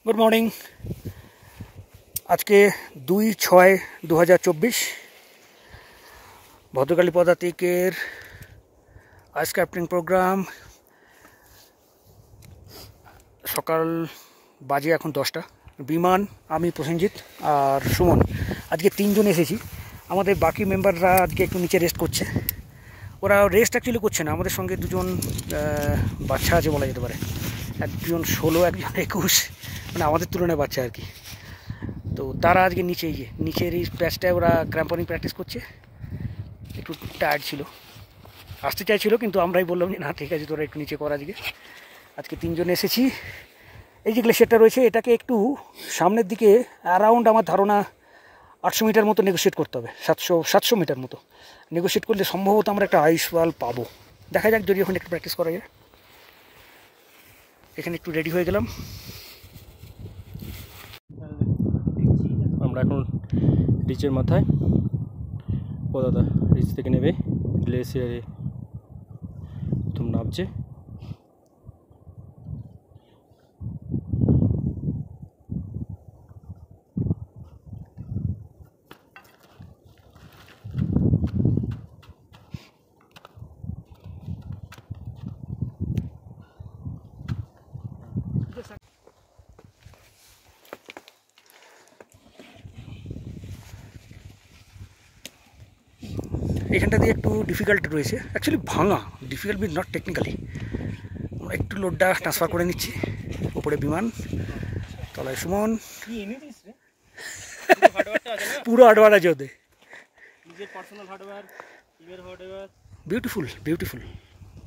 Good morning. आज के 2/6/2024 Bhadrakali पदातिकेर ice crafting programme सकाल बाजे এখন 10টা। বিমান, আমি প্রসেনজিৎ আর সুমন আজকে তিনজন এসেছি। আমাদের বাকি মেম্বাররা আজকে একটু নিচে রেস্ট করছে। ওরা রেস্ট অ্যাকচুয়ালি করছে না, আমাদের সঙ্গে দুজন বাচ্চা আছে বলা যেতে পারে। একজন 16, একজন 21, মানে আমাদের তুলনায় বাচ্চা আর কি। তো তারা আজকে নিচের এই প্যাচটায় ওরা ক্র্যাম্পনিং প্র্যাকটিস করছে। একটু টায়ার্ড ছিল, আসতে চাইছিল, কিন্তু আমরাই বললাম যে না ঠিক আছে তোরা একটু নিচে কর। আজকে তিনজন এসেছি। এই যে গ্লেশিয়ারটা রয়েছে এটাকে একটু সামনের দিকে অ্যারাউন্ড আমার ধারণা 800 মিটার মতো নেগোশিয়েট করতে হবে। 700 মিটার মতো নেগোশিয়েট করলে সম্ভবত আমরা একটা আইস ওয়াল পাবো। দেখা যাক যদি ওখানে একটু প্র্যাকটিস করা যায়। এখানে একটু রেডি হয়ে গেলাম। আমরা এখন রিচের মাথায়। ও দাদা রিচ থেকে নেবে গ্লেসিয়ারে প্রথম নামছে। এখানটা দিয়ে একটু ডিফিকাল্ট রয়েছে, অ্যাকচুয়ালি ভাঙা ডিফিকাল্ট বি নট টেকনিক্যালি। আমরা একটু লোডটা ট্রান্সফার করে নিচ্ছি। উপরে বিমান, তলায় সুমন, পুরো হার্ডওয়্যার আছে ওদের। Beautiful beautiful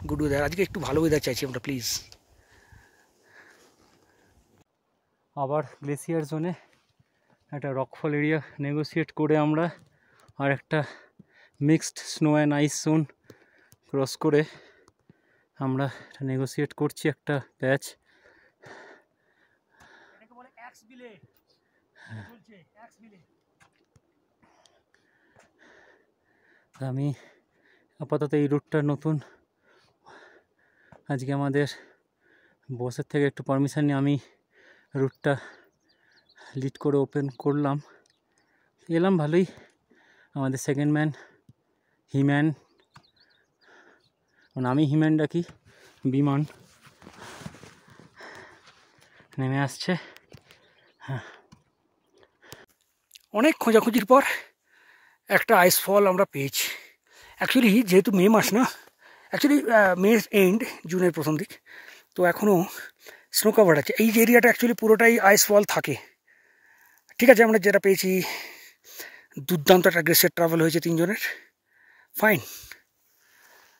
good weather. আজকে একটু ভালো ওয়েদার চাইছি আমরা প্লিজ। আবার গ্লেসিয়ার জোনে একটা রকফল এরিয়া নেগোসিয়েট করে আমরা আর একটা mixed snow and ice zone cross করে আমরা নেগোসিয়েট করছি একটা প্যাচ। আমি আপাতত এই রুটটা নতুন, আজকে আমাদের বসের থেকে একটু পারমিশন নিয়ে আমি রুটটা লিড করে ওপেন করলাম। এলাম ভালোই। আমাদের সেকেন্ড ম্যান হিম্যান, মানে আমি হিম্যান ডাকি, বিমান নেমে আসছে। হ্যাঁ, অনেক খোঁজাখুঁজির পর একটা আইস ফল আমরা পেয়েছি। অ্যাকচুয়ালি যেহেতু মে মাস না, অ্যাকচুয়ালি মে এন্ড, জুনের প্রথম দিক, তো এখনও স্নো কাভার আছে। এই যে এরিয়াটা অ্যাকচুয়ালি পুরোটাই আইস ফল থাকে। ঠিক আছে, আমরা যেটা পেয়েছি দুর্দান্ত একটা গ্লেসিয়ার ট্রাভেল হয়েছে তিনজনের, ফাইন।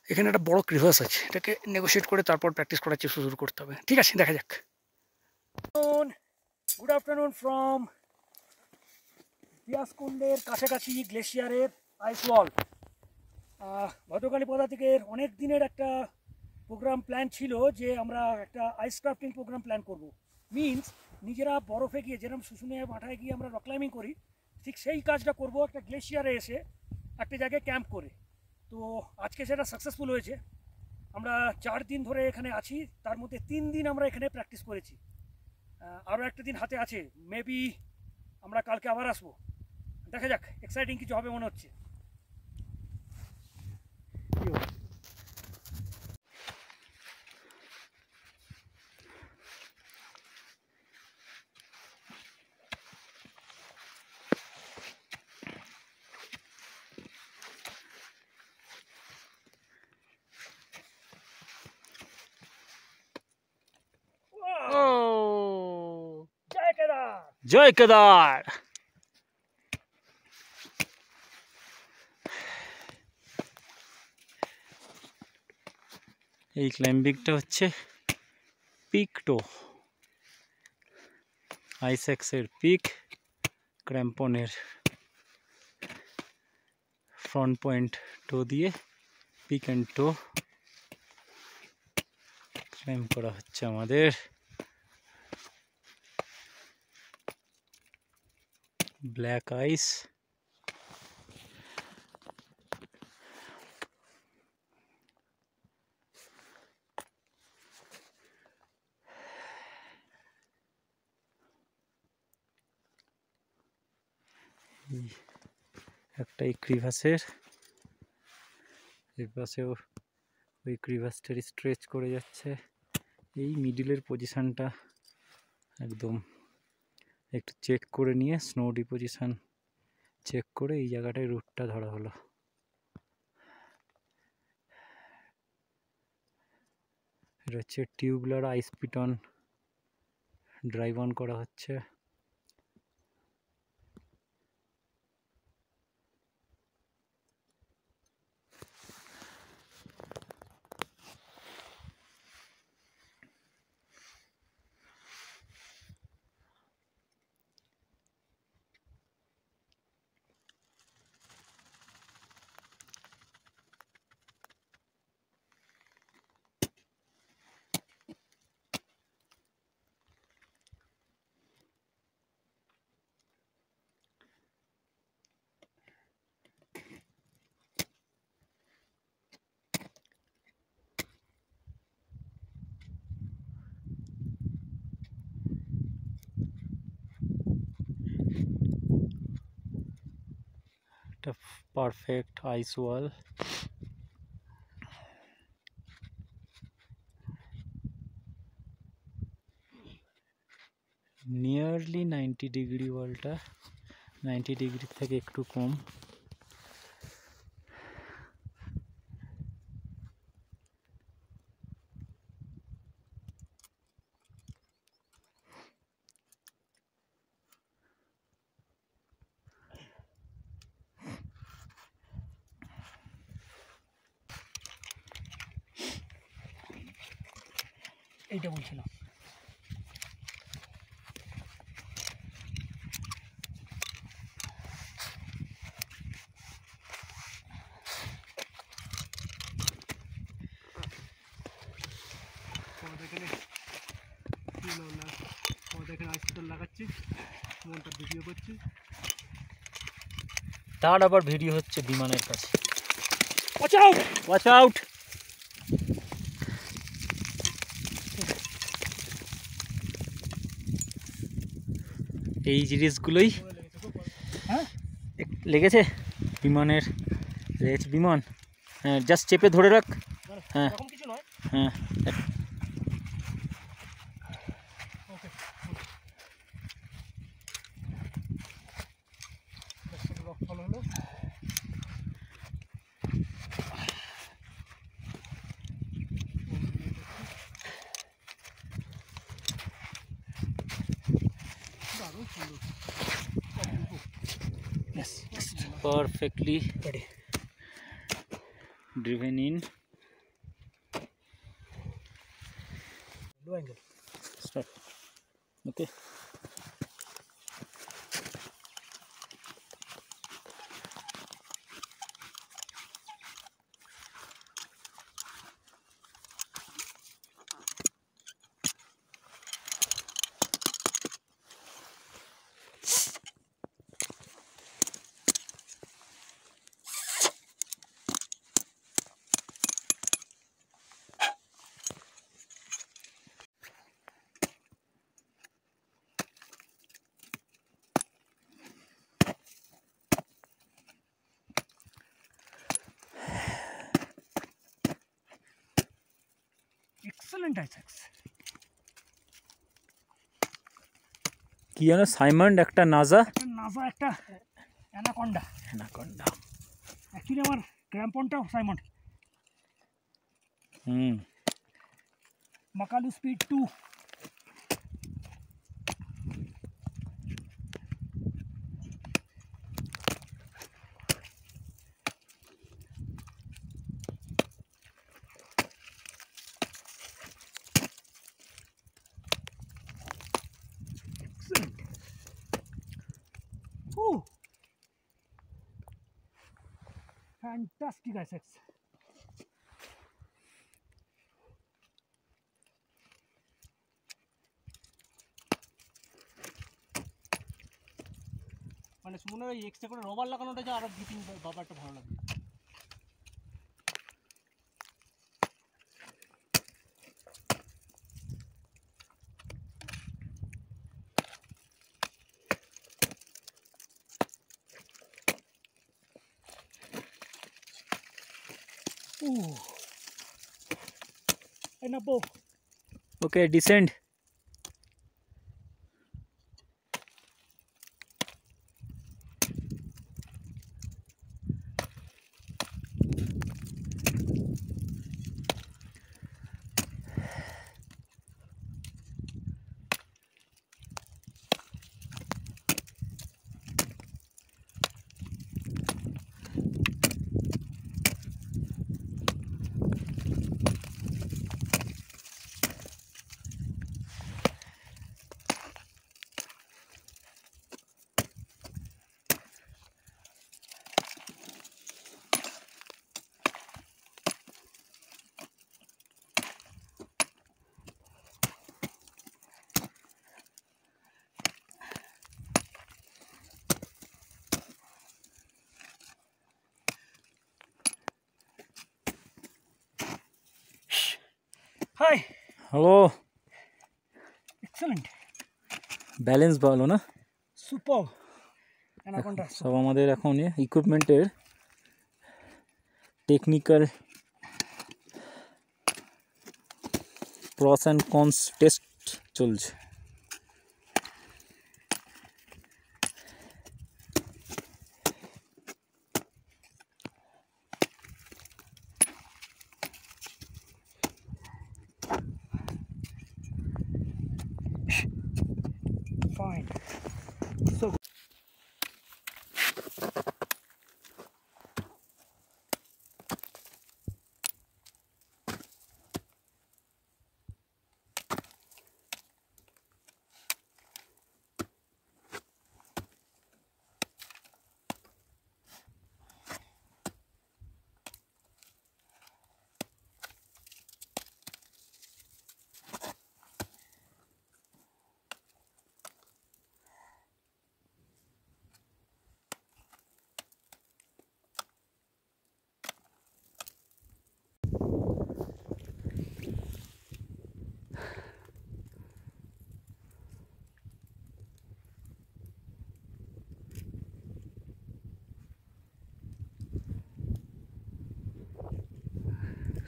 এখানে একটা বড় ক্রিভার্স আছে, এটাকে নেগোশিয়েট করে তারপর প্র্যাকটিস করার চেষ্টা শুরু করতে হবে। ঠিক আছে, দেখা যাক। গুড আফটারনুন ফ্রম পিয়াসকুন্ডের কাছাকাছি গ্লেশিয়ারের আইস ওয়াল। ভদ্রকালী পদাতিকের অনেক দিনের একটা প্রোগ্রাম প্ল্যান ছিল যে আমরা একটা আইস ক্রাফটিং প্রোগ্রাম প্ল্যান করব। মিনস নিজেরা বরফে গিয়ে যেরকম শুশুনিয়া মাঠায় গিয়ে আমরা রক ক্লাইম্বিং করি, ঠিক সেই কাজটা করব একটা গ্লেশিয়ারে এসে একটা জায়গায় ক্যাম্প করে। তো আজকে সেটা সাকসেসফুল হয়েছে। আমরা 4 দিন ধরে এখানে আছি, তার মধ্যে 3 দিন আমরা এখানে প্র্যাকটিস করেছি। আরও একটা দিন হাতে আছে, মেবি আমরা কালকে আবার আসবো। দেখা যাক, এক্সাইটিং কিছু হবে মনে হচ্ছে। জয় কেদার। এই ক্লাইম্বিংটা হচ্ছে পিক-টো, আইসেক্সের পিক, ক্র্যাম্পনের ফ্রন্ট পয়েন্ট টো দিয়ে পিক অ্যান্ড টো ক্লাইম্ব করা হচ্ছে আমাদের। ব্ল্যাক আইস, এই একটা এই ক্রিভাসের এই পাশেও ওই ক্রিভাসটার স্ট্রেচ করে যাচ্ছে। এই মিডিলের পজিশানটা একদম একটু চেক করে নিয়ে স্নো ডিপোজিশন চেক করে এই জায়গাটায় রুটটা ধরা হলো। এটা হচ্ছে টিউবলার আইস পিটন ড্রাইভ অন করা হচ্ছে। একটা perfect ice wall. Nearly 90 degree ওয়ালটা, 90 ডিগ্রি থেকে একটু কম। এইটা বলছিলাম। লাগাচ্ছি, মনটা ভিডিও করছি, তার আবার ভিডিও হচ্ছে বিমানের কাছে। Watch out, watch out. এই জিনিসগুলোই হ্যাঁ লেগেছে বিমানের, লেগেছে বিমান। হ্যাঁ, জাস্ট চেপে ধরে রাখ। হ্যাঁ এরকম কিছু নয়। হ্যাঁ, ওকে, রক ফলো হলো। দারুণ সুন্দর। Yes, yes. perfectly Ready. driven in. Low angle. Start. Okay. Excellent Isaacs. কি জানো, সাইমন্ড একটা নাজা, একটা নাজা, একটা অ্যানাকন্ডা। অ্যানাকন্ডা। অ্যাকচুয়ালি আমার ক্র্যাম্পনটাও Simon. Makalu speed 2। Excellent. Oh, fantastic Isaacs. মানে সুমনের ওই এক্সট্রা করে রবার লাগানোটা যে আরো গিটিং ব্যাপারটা ভালো লাগবে। Ay, napo. Okay, descend. Hi. Hello. Excellent. Balance ভালো না? Superb. Anaconda. সব আমাদের এখন ইকুইপমেন্টের technical pros and cons test চলছে। Fine. So.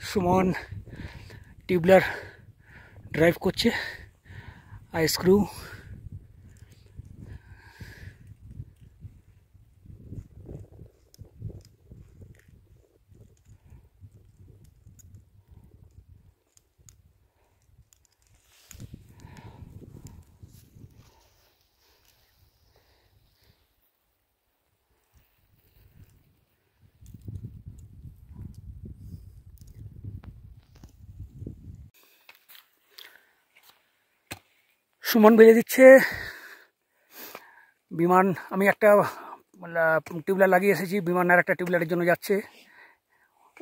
Suman tubular drive করছে, আই স্ক্রু। সুমন বেজে দিচ্ছে বিমান। আমি একটা টিউবলার লাগিয়ে এসেছি, বিমান আর একটা টিউবলারের জন্য যাচ্ছে।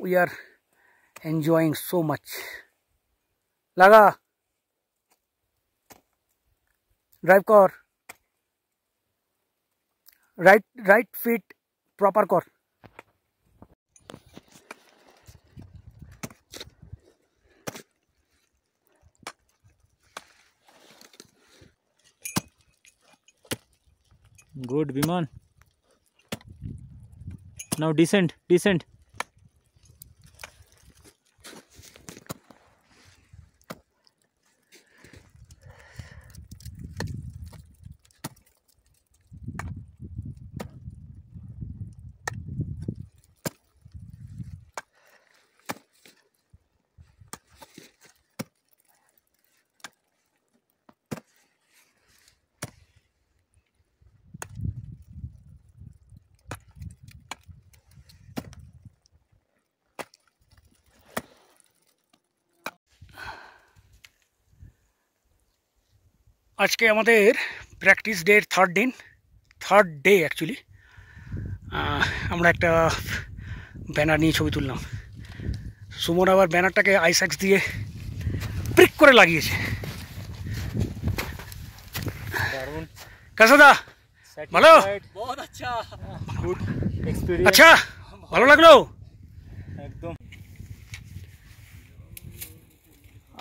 We are enjoying so much. লাগা, ড্রাইভ কর, রাইট ফিট প্রপার কর। Good, Viman. Now descend. আজকে আমাদের practice day third day actually. আমরা একটা ব্যানার নিয়ে ছবি তুললাম। সুমন আবার ব্যানারটাকে আইস্যাক্স দিয়ে প্রিক করে লাগিয়েছে। कैसा था? ভালো? बहुत अच्छा, गुड एक्सपीरियंस। আচ্ছা, ভালো লাগলো? একদম।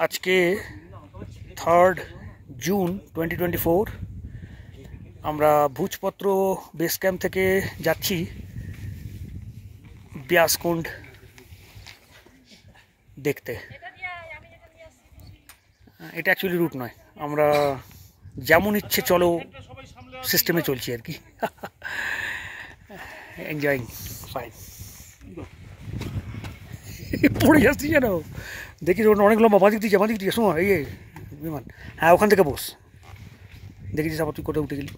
আজকে 3 জুন 2024 আমরা ভুজপত্র বেস ক্যাম্প থেকে যাচ্ছি ব্যাসকুণ্ড দেখতে। এটা অ্যাকচুয়ালি রুট নয়, আমরা যেমন ইচ্ছে চলো সিস্টেমে চলছি আর কি। Enjoying, fine. পড়ে যাচ্ছি যেন, দেখি অনেক লম্বা, বাঁদিক দিচ্ছে, বাঁদিক দিচ্ছে, শোনো এই বিমান, হ্যাঁ ওখান থেকে বস, দেখেছিস আবার তুই কোথায় উঠে গেলি।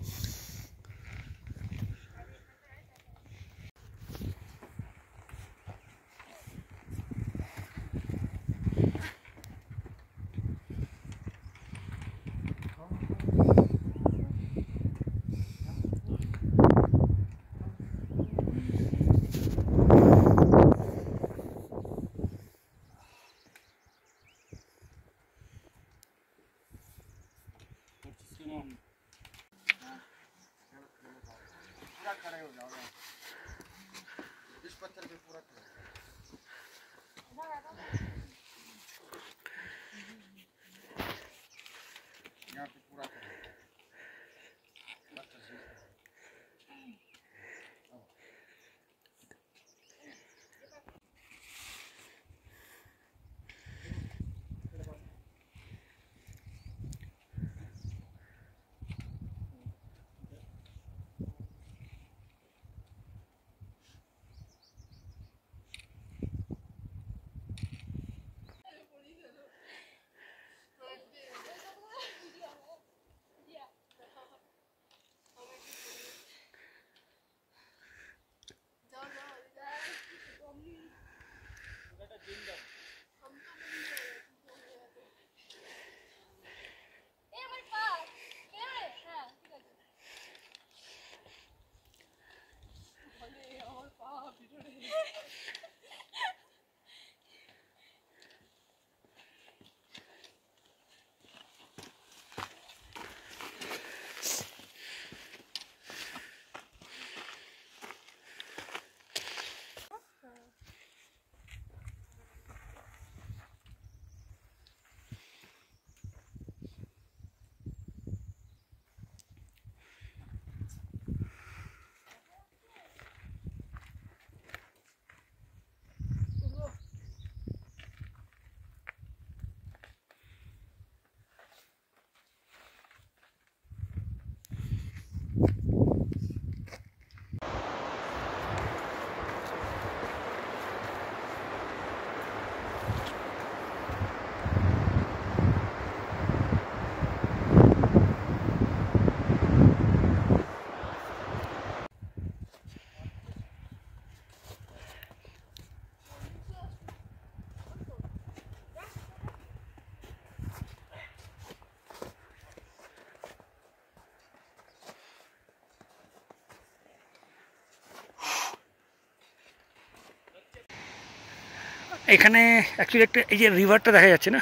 এখানে অ্যাকচুয়ালি একটা এই যে রিভারটা দেখা যাচ্ছে না,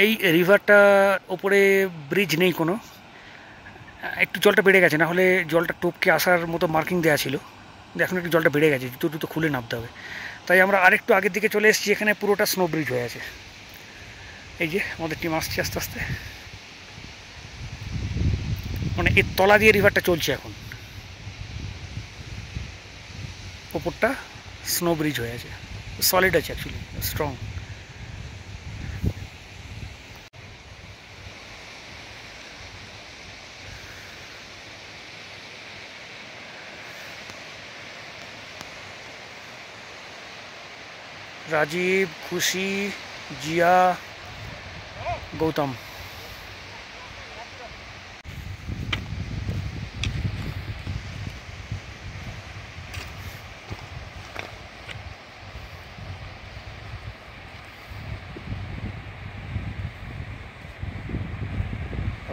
এই রিভারটা ওপরে ব্রিজ নেই কোনো, একটু জলটা বেড়ে গেছে, না হলে জলটা টপকে আসার মতো মার্কিং দেওয়া ছিল, এখন একটু জলটা বেড়ে গেছে, জুতো টুতো খুলে নামতে হবে। তাই আমরা আরেকটু আগের দিকে চলে এসেছি, এখানে পুরোটা স্নো ব্রিজ হয়ে আছে। এই যে আমাদের টিম আসছে আস্তে আস্তে, মানে এর তলা দিয়ে রিভারটা চলছে এখন, ওপরটা স্নো ব্রিজ হয়ে আছে, সলিড আছে অ্যাকচুয়ালি, স্ট্রং। রাজীব, খুশি, Zia, Gautam.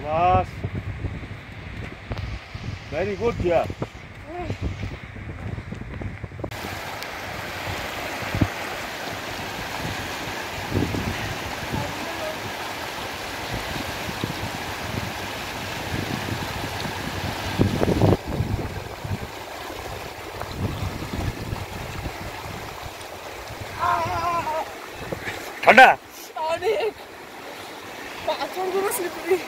Mas very good, yeah. ঠান্ডা অনেক পাথরগুলো স্লিপারি।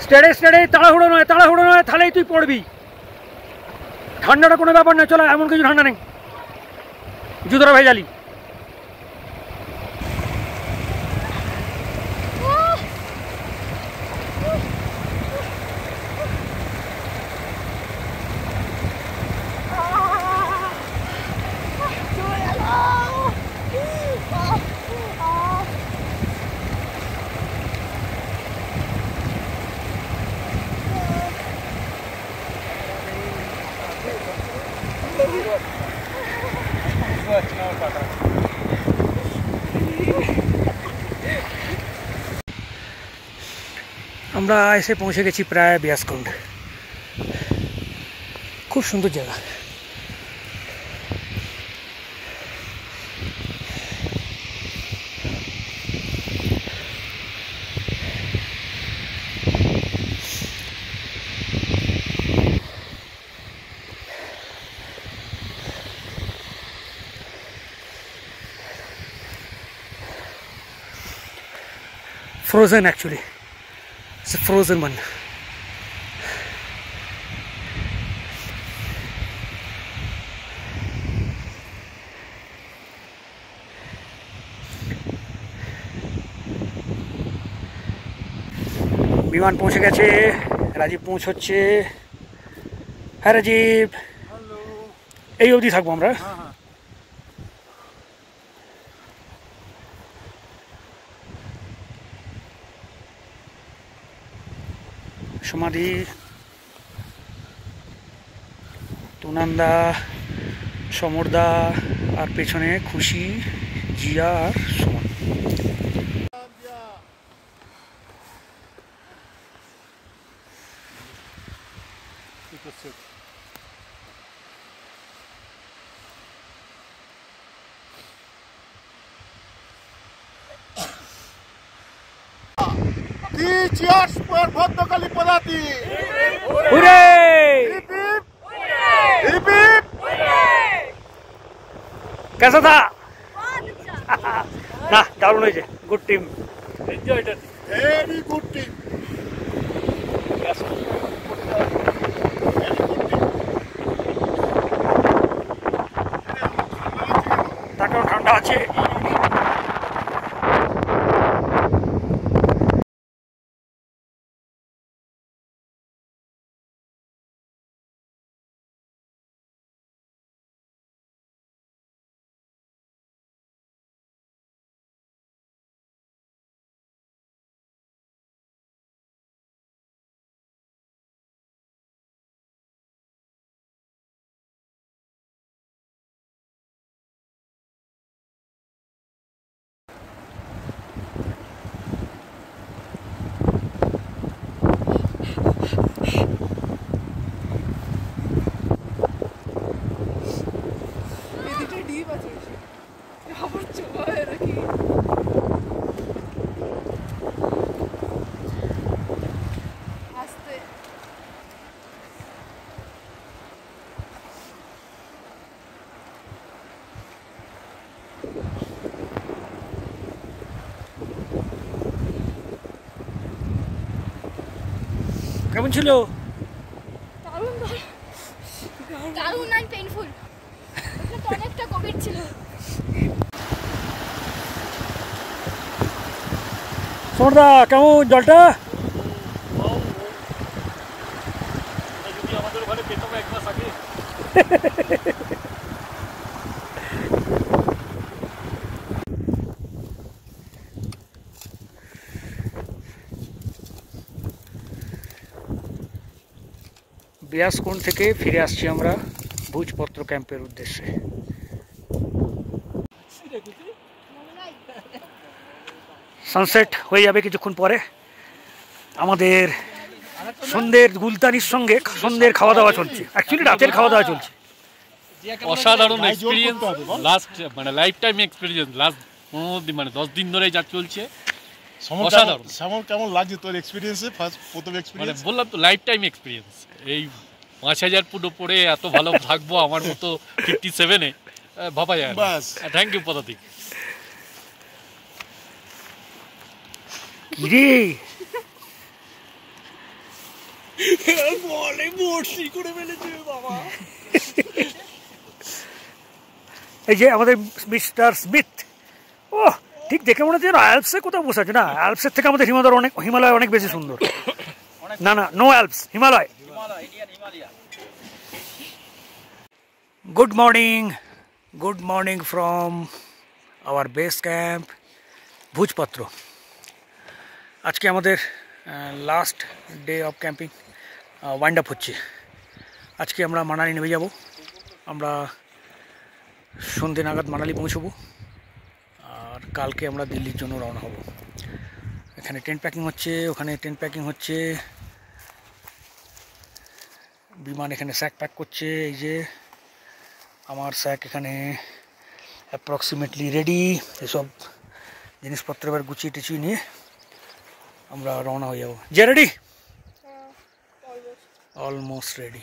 স্টেডে স্টেডে, তাড়াহুড়ো নয় তাহলেই তুই পড়বি। ঠান্ডাটা কোনো ব্যাপার নয়, চলো, এমন কিছু ঠান্ডা নেই, জুতোটা ভেজালি। আমরা এসে পৌঁছে গেছি প্রায় ব্যাসকুণ্ড। খুব সুন্দর জায়গা। Frozen actually. It's a frozen one. বিমান পৌঁছে গেছে, রাজীব পৌঁছচ্ছে। হ্যাঁ রাজীব, এই অবধি থাকবো আমরা। সমাধি, তুনান্দা, সমরদা, আর পেছনে খুশি, জিয়া আর Suman. Cheers for Bhadrakali Padati! Hooray! Hip hip! Hip hip! कैसा था? ना दारुण হয়েছে, good team, enjoy it. Very good team. তাকেও ঠান্ডা আছে। এদিকে ডিপ আছে বেশি, আবার চোখে রাখি। আস্তে কেমন ছিল? দারুণ দারুণ আর পেইনফুল, অনেকটা কোভিড ছিল। সমরদা কেমন জলটা? যদি আমাদের ওখানে পেতাম এক মাস আগে। ব্যাসকুণ্ড থেকে ফিরে আসছি আমরা ভোজপত্র ক্যাম্পের উদ্দেশ্যে। সানসেট হয়ে যাবে কিছুক্ষণ পরে। আমাদের সন্ধ্যের গুলতানির সঙ্গে সন্ধ্যের খাওয়া দাওয়া চলছে, অ্যাকচুয়ালি রাতের খাওয়া দাওয়া চলছে। অসাধারণ এক্সপিরিয়েন্স, লাস্ট মানে লাইফ টাইম এক্সপিরিয়েন্স, লাস্ট 15 দিন মানে 10 দিন ধরেই যা চলছে অসাধারণ। শ্যামল কেমন লাগছে তোর এক্সপিরিয়েন্সে, ফার্স্ট প্রথম মানে এক্সপিরিয়েন্স? বললাম তো লাইফ টাইম এক্সপিরিয়েন্স। এই 5000 পুরো পড়ে এত ভালো থাকবো আমার মতো 57-এ ভাবা যায় না। বাস। থ্যাংক ইউ পদাতিক। রে বলে বর্ষি করে ফেলেছে বাবা। এই যে আমাদের মিস্টার স্মিথ, ও ঠিক দেখে মনে হচ্ছে অ্যালপসে কোথাও বসে আছে। না, অ্যালপসের থেকে আমাদের হিমালয় অনেক বেশি সুন্দর। না না, no Alps, Himalaya. Good morning from our base camp Bhujpatra. আজকে আমাদের last day of camping wind up হচ্ছে। আজকে আমরা মানালি নেমে যাব। আমরা সন্ধ্যে নাগাদ মানালি পৌঁছবো, আর কালকে আমরা দিল্লির জন্য রওনা হব। এখানে টেন্ট প্যাকিং হচ্ছে, ওখানে টেন্ট প্যাকিং হচ্ছে, বিমান এখানে স্যাক প্যাক করছে। এই যে আমার স্যাক এখানে অ্যাপ্রক্সিমেটলি রেডি। এসব জিনিসপত্র এবার গুছিয়ে টিছিয়ে নিয়ে আমরা রওনা হয়ে যাবো। যে ready? Almost ready.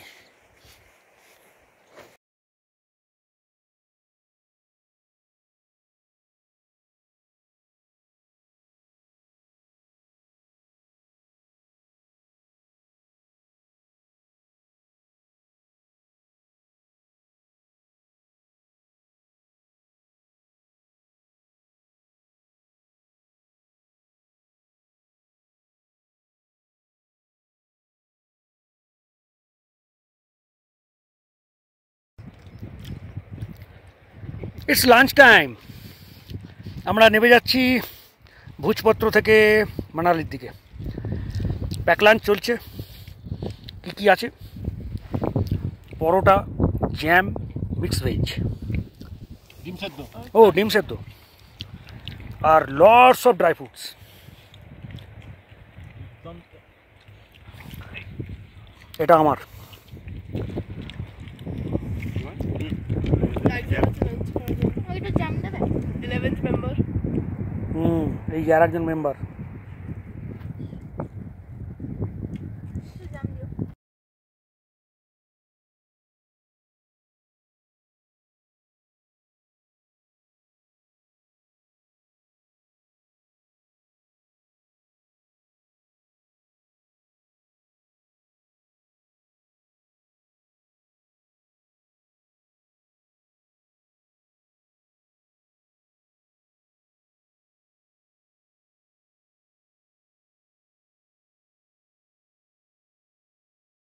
It's lunch time. আমরা নেমে যাচ্ছি ভুজপত্র থেকে মানালির দিকে। প্যাক লাঞ্চ চলছে। কী কী আছে? পরোটা, জ্যাম, মিক্স ভেজ, ডিম সেদ্ধ। ও ডিম সেদ্ধ, are lots of dry fruits. এটা আমার। ওইটা জাম দেবে 11th মেম্বার। এই আর একজন মেম্বার।